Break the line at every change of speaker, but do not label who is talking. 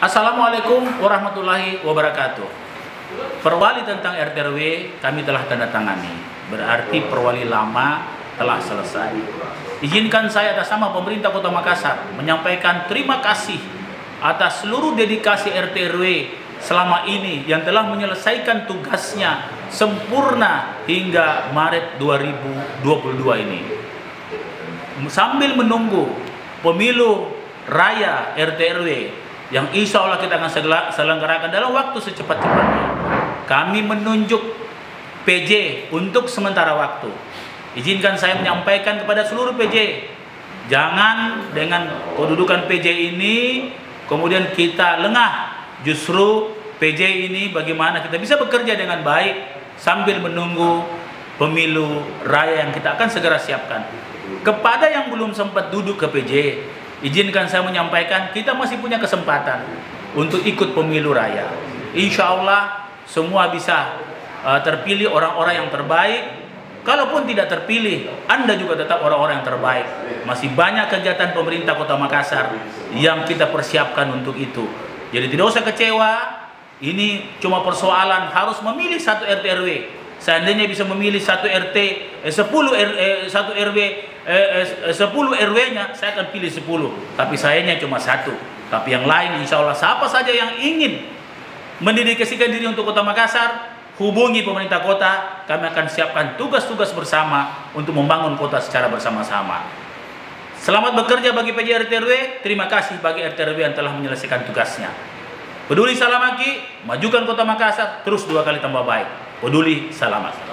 Assalamualaikum warahmatullahi wabarakatuh. Perwali tentang RT/RW kami telah tanda tangani. Berarti perwali lama telah selesai. Izinkan saya atas nama pemerintah Kota Makassar menyampaikan terima kasih atas seluruh dedikasi RT/RW selama ini yang telah menyelesaikan tugasnya sempurna hingga Maret 2022 ini. Sambil menunggu pemilu raya RT/RW yang insya Allah kita akan selenggarakan dalam waktu secepat-cepatnya, kami menunjuk PJ untuk sementara waktu. Izinkan saya menyampaikan kepada seluruh PJ, jangan dengan kedudukan PJ ini kemudian kita lengah. Justru PJ ini bagaimana kita bisa bekerja dengan baik sambil menunggu pemilu raya yang kita akan segera siapkan. Kepada yang belum sempat duduk ke PJ, izinkan saya menyampaikan kita masih punya kesempatan untuk ikut pemilu raya. Insya Allah semua bisa terpilih orang-orang yang terbaik. Kalaupun tidak terpilih, Anda juga tetap orang-orang yang terbaik. Masih banyak kegiatan pemerintah Kota Makassar yang kita persiapkan untuk itu. Jadi tidak usah kecewa. Ini cuma persoalan harus memilih satu RT/RW. Seandainya bisa memilih satu RT, 10 RW-nya, saya akan pilih 10. Tapi sayangnya cuma satu. Tapi yang lain insya Allah siapa saja yang ingin mendedikasikan diri untuk Kota Makassar, hubungi pemerintah kota. Kami akan siapkan tugas-tugas bersama untuk membangun kota secara bersama-sama. Selamat bekerja bagi PJ RT/RW. Terima kasih bagi RT/RW yang telah menyelesaikan tugasnya. Peduli Salamaki, majukan Kota Makassar, terus 2 kali tambah baik. Peduli Salamat.